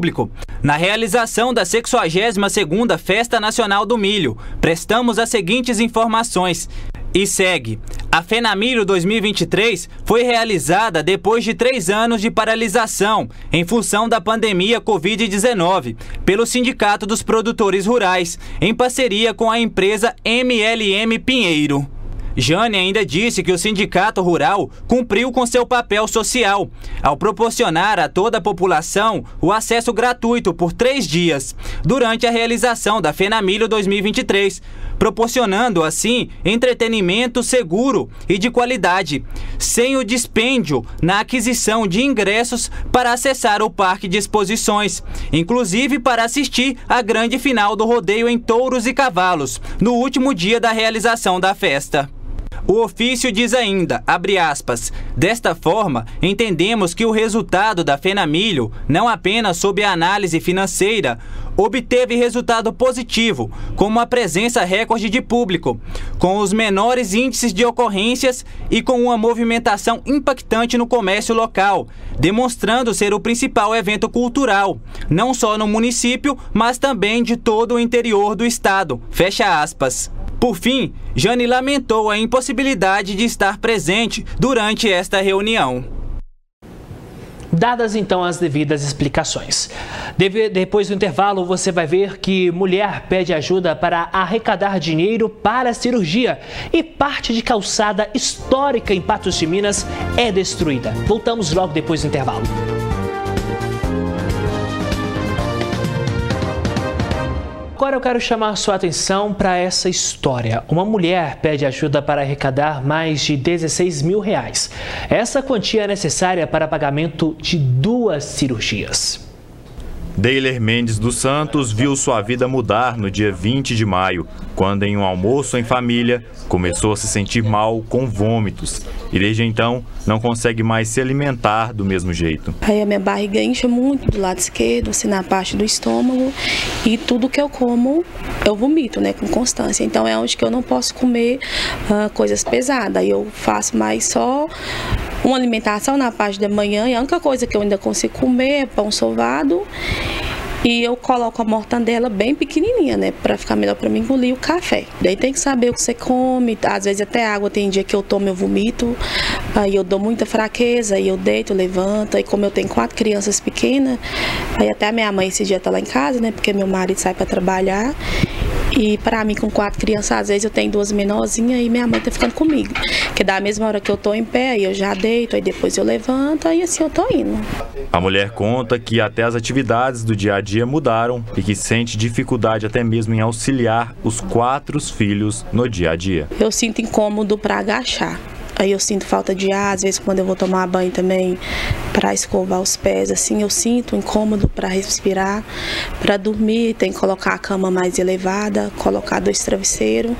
Na realização da 62ª Festa Nacional do Milho, prestamos as seguintes informações. E segue. A FENAMILHO 2023 foi realizada depois de 3 anos de paralisação em função da pandemia Covid-19 pelo Sindicato dos Produtores Rurais, em parceria com a empresa MLM Pinheiro. Jane ainda disse que o Sindicato Rural cumpriu com seu papel social, ao proporcionar a toda a população o acesso gratuito por 3 dias, durante a realização da FENAMILHO 2023, proporcionando, assim, entretenimento seguro e de qualidade, sem o dispêndio na aquisição de ingressos para acessar o parque de exposições, inclusive para assistir à grande final do rodeio em touros e cavalos, no último dia da realização da festa. O ofício diz ainda, abre aspas, desta forma, entendemos que o resultado da FENAMILHO, não apenas sob a análise financeira, obteve resultado positivo, como a presença recorde de público, com os menores índices de ocorrências e com uma movimentação impactante no comércio local, demonstrando ser o principal evento cultural, não só no município, mas também de todo o interior do estado, fecha aspas. Por fim, Jane lamentou a impossibilidade de estar presente durante esta reunião. Dadas então as devidas explicações. Depois do intervalo, você vai ver que mulher pede ajuda para arrecadar dinheiro para a cirurgia e parte de calçada histórica em Patos de Minas é destruída. Voltamos logo depois do intervalo. Agora eu quero chamar sua atenção para essa história. Uma mulher pede ajuda para arrecadar mais de R$16 mil. Essa quantia é necessária para pagamento de 2 cirurgias. Deiler Mendes dos Santos viu sua vida mudar no dia 20 de maio, quando em um almoço em família começou a se sentir mal com vômitos e desde então não consegue mais se alimentar do mesmo jeito. Aí a minha barriga incha muito do lado esquerdo, assim na parte do estômago, e tudo que eu como eu vomito, né, com constância. Então é onde que eu não posso comer coisas pesadas. Aí eu faço mais só uma alimentação na parte da manhã e a única coisa que eu ainda consigo comer é pão sovado. E eu coloco a mortandela bem pequenininha, né, para ficar melhor para mim engolir o café. Daí tem que saber o que você come, às vezes até água, tem dia que eu tomo, eu vomito, aí eu dou muita fraqueza, aí eu deito, levanto, aí como eu tenho 4 crianças pequenas, aí até a minha mãe esse dia tá lá em casa, né, porque meu marido sai para trabalhar. E para mim, com 4 crianças, às vezes eu tenho 2 menorzinhas e minha mãe tá ficando comigo. Que da mesma hora que eu tô em pé, aí eu já deito, aí depois eu levanto, aí assim eu tô indo. A mulher conta que até as atividades do dia a dia mudaram e que sente dificuldade até mesmo em auxiliar os 4 filhos no dia a dia. Eu sinto incômodo para agachar. Aí eu sinto falta de ar, às vezes quando eu vou tomar banho também, para escovar os pés, assim, eu sinto incômodo para respirar, para dormir, tem que colocar a cama mais elevada, colocar 2 travesseiros,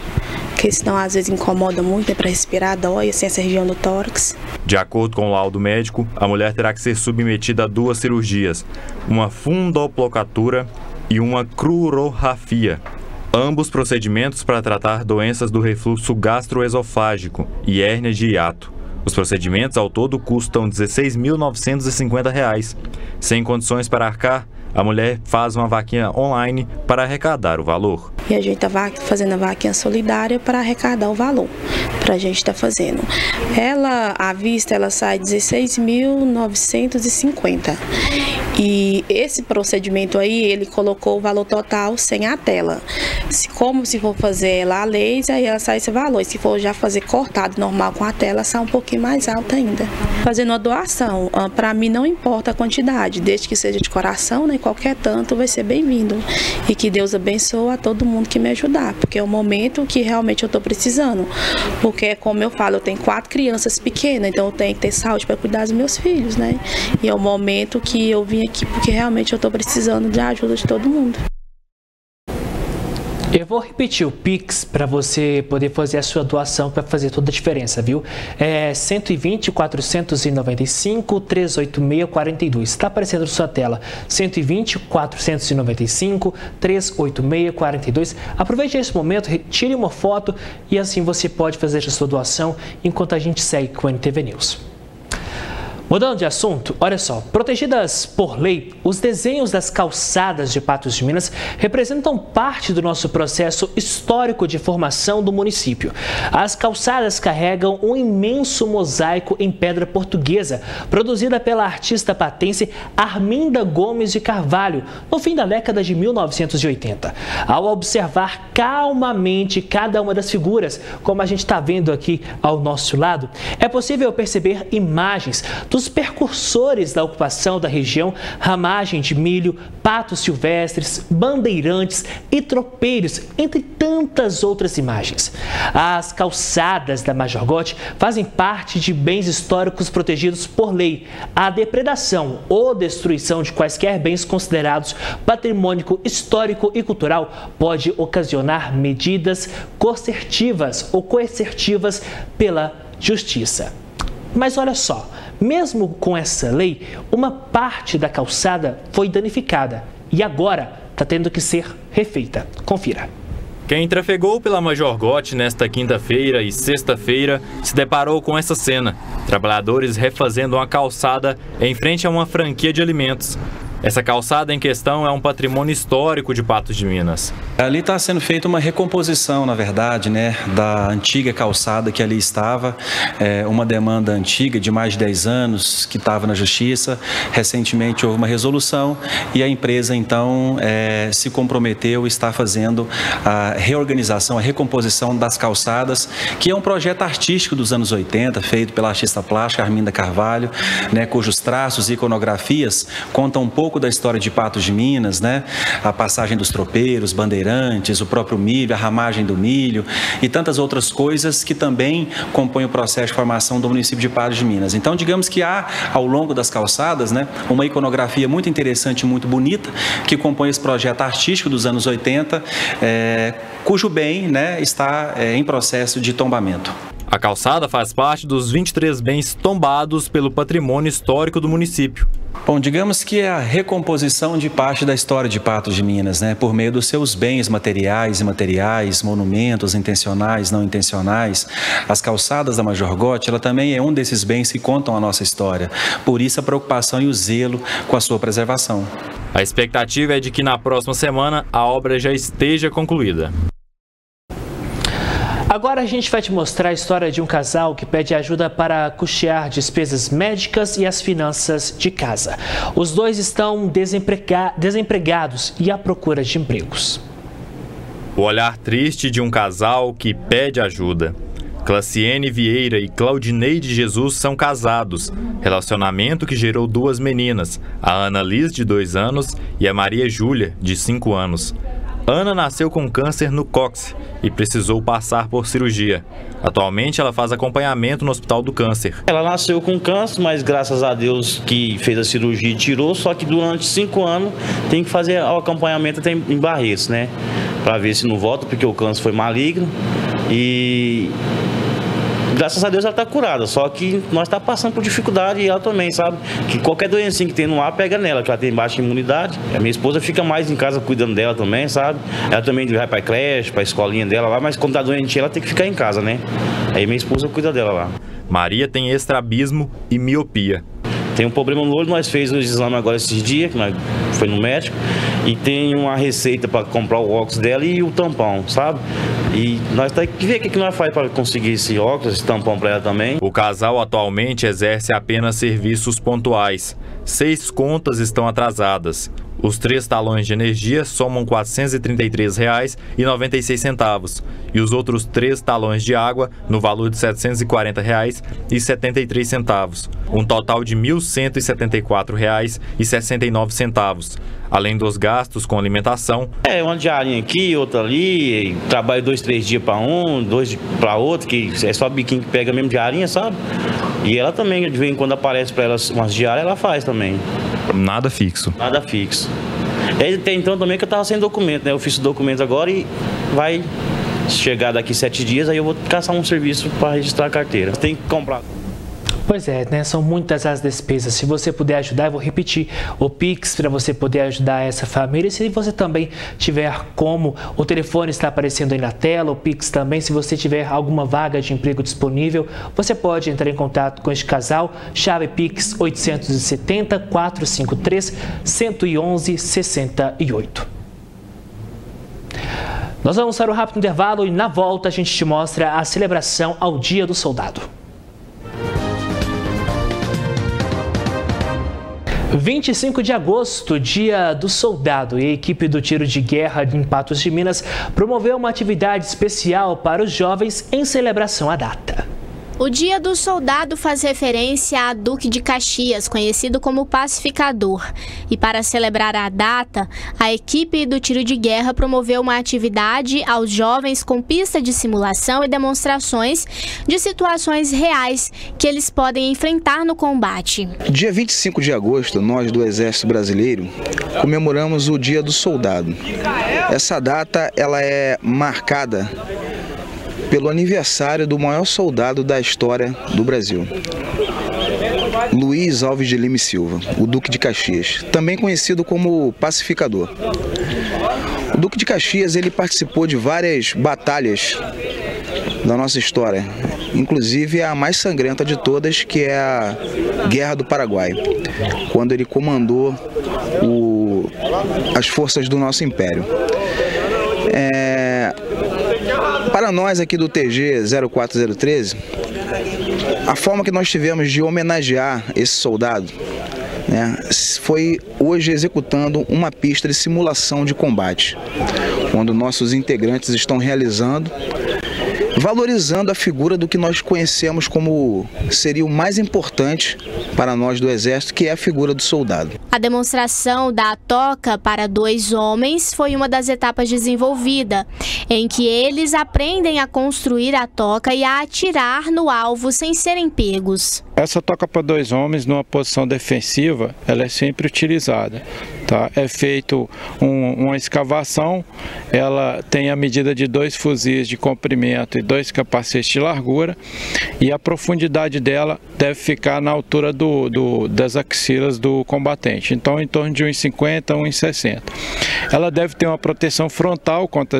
porque senão às vezes incomoda muito, né, para respirar, dói, assim, essa região do tórax. De acordo com o laudo médico, a mulher terá que ser submetida a 2 cirurgias, uma fundoplocatura e uma crurorrafia. Ambos procedimentos para tratar doenças do refluxo gastroesofágico e hérnia de hiato. Os procedimentos ao todo custam R$ 16.950. Sem condições para arcar, a mulher faz uma vaquinha online para arrecadar o valor. E a gente está fazendo a vaquinha solidária para arrecadar o valor, para a gente estar fazendo. Ela, à vista, ela sai R$ 16.950. E esse procedimento aí, ele colocou o valor total sem a tela. Como se for fazer ela a laser, aí ela sai esse valor. Se for já fazer cortado normal com a tela, sai um pouquinho mais alta ainda. Fazendo uma doação, para mim não importa a quantidade, desde que seja de coração, né? Qualquer tanto vai ser bem-vindo. E que Deus abençoe a todo mundo que me ajudar, porque é o momento que realmente eu estou precisando. Porque, como eu falo, eu tenho 4 crianças pequenas, então eu tenho que ter saúde para cuidar dos meus filhos, né? E é o momento que eu vim aqui, porque realmente eu estou precisando de ajuda de todo mundo. Eu vou repetir o Pix para você poder fazer a sua doação, para fazer toda a diferença, viu? É 120-495-386-42. Está aparecendo na sua tela. 120-495-386-42. Aproveite esse momento, tire uma foto e assim você pode fazer a sua doação enquanto a gente segue com o NTV News. Mudando de assunto, olha só, protegidas por lei, os desenhos das calçadas de Patos de Minas representam parte do nosso processo histórico de formação do município. As calçadas carregam um imenso mosaico em pedra portuguesa, produzida pela artista patense Arminda Gomes de Carvalho, no fim da década de 1980. Ao observar calmamente cada uma das figuras, como a gente está vendo aqui ao nosso lado, é possível perceber imagens dos percursores da ocupação da região, ramagem de milho, patos silvestres, bandeirantes e tropeiros, entre tantas outras imagens. As calçadas da Majorgote fazem parte de bens históricos protegidos por lei. A depredação ou destruição de quaisquer bens considerados patrimônio histórico e cultural pode ocasionar medidas coercitivas ou coercitivas pela justiça. Mas olha só, mesmo com essa lei, uma parte da calçada foi danificada e agora está tendo que ser refeita. Confira. Quem trafegou pela Majorgote nesta quinta-feira e sexta-feira se deparou com essa cena. Trabalhadores refazendo uma calçada em frente a uma franquia de alimentos. Essa calçada em questão é um patrimônio histórico de Patos de Minas. Ali está sendo feita uma recomposição, na verdade, né, da antiga calçada que ali estava, uma demanda antiga de mais de 10 anos que estava na Justiça. Recentemente houve uma resolução e a empresa então se comprometeu e está fazendo a reorganização, a recomposição das calçadas, que é um projeto artístico dos anos 80, feito pela artista plástica Arminda Carvalho, né, cujos traços e iconografias contam um pouco da história de Patos de Minas, né, a passagem dos tropeiros, bandeirantes, o próprio milho, a ramagem do milho e tantas outras coisas que também compõem o processo de formação do município de Patos de Minas. Então, digamos que há, ao longo das calçadas, né, uma iconografia muito interessante, muito bonita, que compõe esse projeto artístico dos anos 80, cujo bem, né, está em processo de tombamento. A calçada faz parte dos 23 bens tombados pelo patrimônio histórico do município. Bom, digamos que é a recomposição de parte da história de Patos de Minas, né, por meio dos seus bens materiais e imateriais, monumentos intencionais, não intencionais. As calçadas da Major Gotti, ela também é um desses bens que contam a nossa história. Por isso a preocupação e o zelo com a sua preservação. A expectativa é de que na próxima semana a obra já esteja concluída. Agora a gente vai te mostrar a história de um casal que pede ajuda para custear despesas médicas e as finanças de casa. Os dois estão desempregados e à procura de empregos. O olhar triste de um casal que pede ajuda. Claciene Vieira e Claudineide Jesus são casados, relacionamento que gerou duas meninas, a Ana Liz, de 2 anos, e a Maria Júlia, de 5 anos. Ana nasceu com câncer no cóccix e precisou passar por cirurgia. Atualmente ela faz acompanhamento no Hospital do Câncer. Ela nasceu com câncer, mas graças a Deus que fez a cirurgia e tirou, só que durante 5 anos tem que fazer o acompanhamento até em Barretos, né? Para ver se não volta, porque o câncer foi maligno e... graças a Deus ela está curada, só que nós está passando por dificuldade e ela também, sabe? Que qualquer doencinha que tem no ar pega nela, que ela tem baixa imunidade. A minha esposa fica mais em casa cuidando dela também, sabe? Ela também vai para a creche, para a escolinha dela lá, mas quando está doentinha ela tem que ficar em casa, né? Aí minha esposa cuida dela lá. Maria tem estrabismo e miopia. Tem um problema no olho, nós fez o exame agora esses dias, que nós foi no médico, e tem uma receita para comprar o óculos dela e o tampão, sabe? E nós temos que ver o que nós faz para conseguir esse óculos, esse tampão para ela também. O casal atualmente exerce apenas serviços pontuais. 6 contas estão atrasadas. Os 3 talões de energia somam R$ 433,96 e os outros 3 talões de água no valor de R$ 740,73, um total de R$ 1.174,69, além dos gastos com alimentação. Uma diarinha aqui, outra ali, trabalho 2, 3 dias para um, 2 para outro, que é só biquinho que pega mesmo diarinha, sabe? E ela também, de vez em quando aparece para ela umas diárias, ela faz também. Nada fixo. Nada fixo. Até então também que eu estava sem documento, né? Eu fiz o documento agora e vai chegar daqui 7 dias, aí eu vou caçar um serviço para registrar a carteira. Tem que comprar. Pois é, né? São muitas as despesas. Se você puder ajudar, eu vou repetir o Pix para você poder ajudar essa família. E se você também tiver como, o telefone está aparecendo aí na tela, o Pix também. Se você tiver alguma vaga de emprego disponível, você pode entrar em contato com este casal. Chave Pix 870 453 111 68. Nós vamos para um rápido intervalo e na volta a gente te mostra a celebração ao Dia do Soldado. 25 de agosto, Dia do Soldado, e a equipe do Tiro de Guerra em Patos de Minas promoveu uma atividade especial para os jovens em celebração à data. O Dia do Soldado faz referência a Duque de Caxias, conhecido como Pacificador. E para celebrar a data, a equipe do Tiro de Guerra promoveu uma atividade aos jovens com pista de simulação e demonstrações de situações reais que eles podem enfrentar no combate. Dia 25 de agosto, nós do Exército Brasileiro comemoramos o Dia do Soldado. Essa data ela é marcada pelo aniversário do maior soldado da história do Brasil, Luiz Alves de Lima e Silva, o Duque de Caxias, também conhecido como Pacificador. O Duque de Caxias ele participou de várias batalhas da nossa história, inclusive a mais sangrenta de todas, que é a Guerra do Paraguai, quando ele comandou as forças do nosso império. Para nós aqui do TG 04013, a forma que nós tivemos de homenagear esse soldado, né, foi hoje executando uma pista de simulação de combate, onde nossos integrantes estão realizando, valorizando a figura do que nós conhecemos como seria o mais importante para nós do Exército, que é a figura do soldado. A demonstração da toca para 2 homens foi uma das etapas desenvolvida, em que eles aprendem a construir a toca e a atirar no alvo sem serem pegos. Essa toca para 2 homens numa posição defensiva, ela é sempre utilizada. Tá? É feito uma escavação, ela tem a medida de 2 fuzis de comprimento e 2 capacetes de largura, e a profundidade dela deve ficar na altura das axilas do combatente, então em torno de 1,50 a 1,60. Ela deve ter uma proteção frontal contra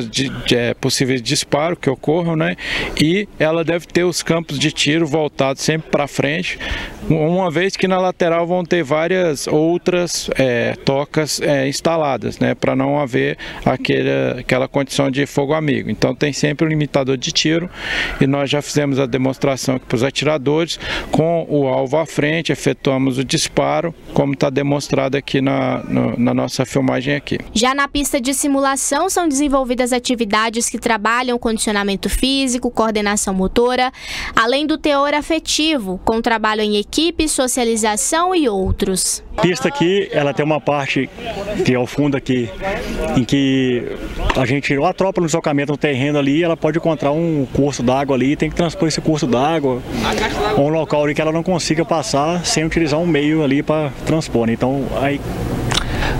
possíveis disparos que ocorram, né? E ela deve ter os campos de tiro voltados sempre para frente, uma vez que na lateral vão ter várias outras tocas instaladas, né? Para não haver aquela condição de fogo amigo. Então tem sempre um limitador de tiro, e nós já fizemos a demonstração aqui para os atiradores, com o alvo à frente, efetuamos o disparo, como está demonstrado aqui na nossa filmagem aqui. Já na pista de simulação são desenvolvidas atividades que trabalham condicionamento físico, coordenação motora, além do teor afetivo, com trabalho em equipe, socialização e outros. A pista aqui, ela tem uma parte que é o fundo aqui, em que a tropa no deslocamento no terreno ali, ela pode encontrar um curso d'água ali, tem que transpor esse curso d'água a um local ali que ela não consiga passar sem utilizar um meio ali para transpor, né? Então aí...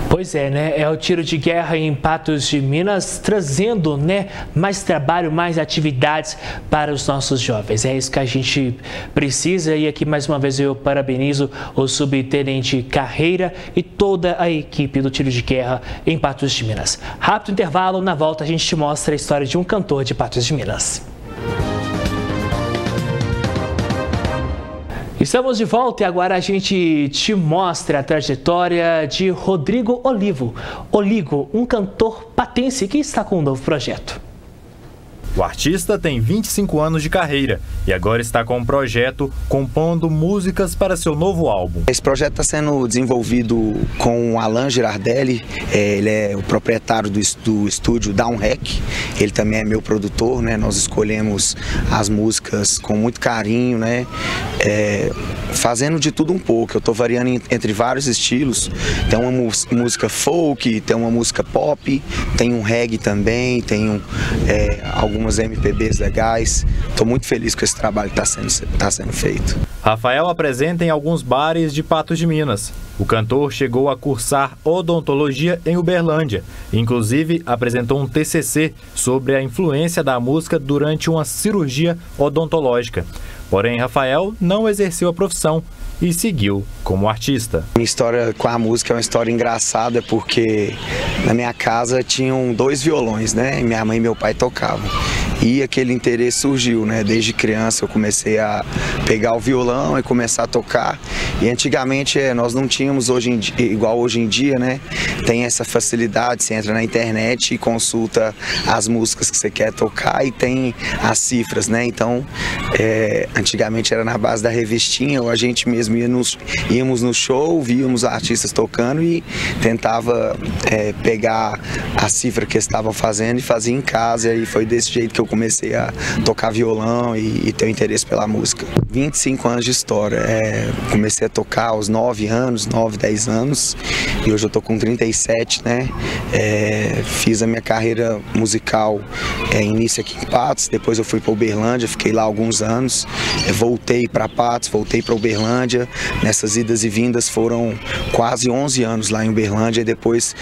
Pois é, né? É o tiro de guerra em Patos de Minas, trazendo, né, mais trabalho, mais atividades para os nossos jovens. É isso que a gente precisa, e aqui mais uma vez eu parabenizo o subtenente Carreira e toda a equipe do tiro de guerra em Patos de Minas. Rápido intervalo, na volta a gente te mostra a história de um cantor de Patos de Minas. Estamos de volta e agora a gente te mostra a trajetória de Rodrigo Oligo, um cantor patense que está com um novo projeto. O artista tem 25 anos de carreira e agora está com um projeto compondo músicas para seu novo álbum. Esse projeto está sendo desenvolvido com o Alan Girardelli, ele é o proprietário do estúdio Down Rec, ele também é meu produtor, né? Nós escolhemos as músicas com muito carinho, né? Fazendo de tudo um pouco. Eu estou variando entre vários estilos, tem uma música folk, tem uma música pop, tem um reggae também, tem algumas MPBs legais. Estou muito feliz com esse trabalho que está sendo feito. Rafael apresenta em alguns bares de Patos de Minas. O cantor chegou a cursar odontologia em Uberlândia. Inclusive, apresentou um TCC sobre a influência da música durante uma cirurgia odontológica. Porém, Rafael não exerceu a profissão e seguiu como artista. Minha história com a música é uma história engraçada, porque na minha casa tinham 2 violões, né? E minha mãe e meu pai tocavam. E aquele interesse surgiu, né? Desde criança eu comecei a pegar o violão e começar a tocar. E antigamente nós não tínhamos igual hoje em dia, né? Tem essa facilidade, você entra na internet e consulta as músicas que você quer tocar e tem as cifras, né? Então, antigamente era na base da revistinha, ou a gente mesmo íamos no show, víamos artistas tocando e tentava pegar a cifra que eles estavam fazendo e fazia em casa. E foi desse jeito que eu comecei a tocar violão e ter um interesse pela música. 25 anos de história. Comecei a tocar aos 9 anos, 9, 10 anos, e hoje eu tô com 37, né? Fiz a minha carreira musical início aqui em Patos, depois eu fui para Uberlândia, fiquei lá alguns anos, voltei para Patos, voltei para Uberlândia. Nessas idas e vindas foram quase 11 anos lá em Uberlândia, e depois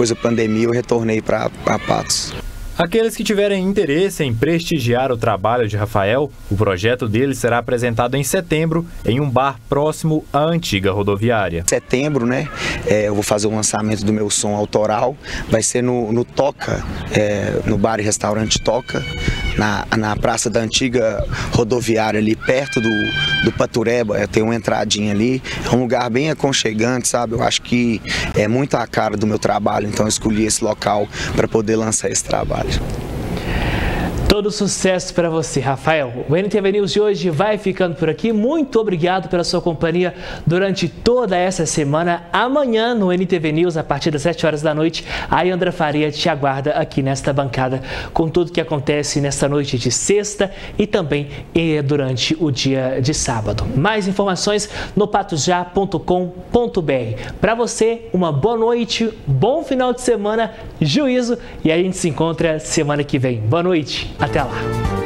da pandemia eu retornei para Patos. Aqueles que tiverem interesse em prestigiar o trabalho de Rafael, o projeto dele será apresentado em setembro em um bar próximo à antiga rodoviária. Setembro, né? Eu vou fazer o lançamento do meu som autoral. Vai ser no Toca, no bar e restaurante Toca, na praça da antiga rodoviária ali, perto do Patureba, tem uma entradinha ali. É um lugar bem aconchegante, sabe? Eu acho que é muito a cara do meu trabalho, então eu escolhi esse local para poder lançar esse trabalho. Todo sucesso para você, Rafael. O NTV News de hoje vai ficando por aqui. Muito obrigado pela sua companhia durante toda essa semana. Amanhã no NTV News, a partir das 7 horas da noite, a Yandra Faria te aguarda aqui nesta bancada com tudo que acontece nesta noite de sexta e também durante o dia de sábado. Mais informações no patosjá.com.br. Para você, uma boa noite, bom final de semana, juízo e a gente se encontra semana que vem. Boa noite. Até lá!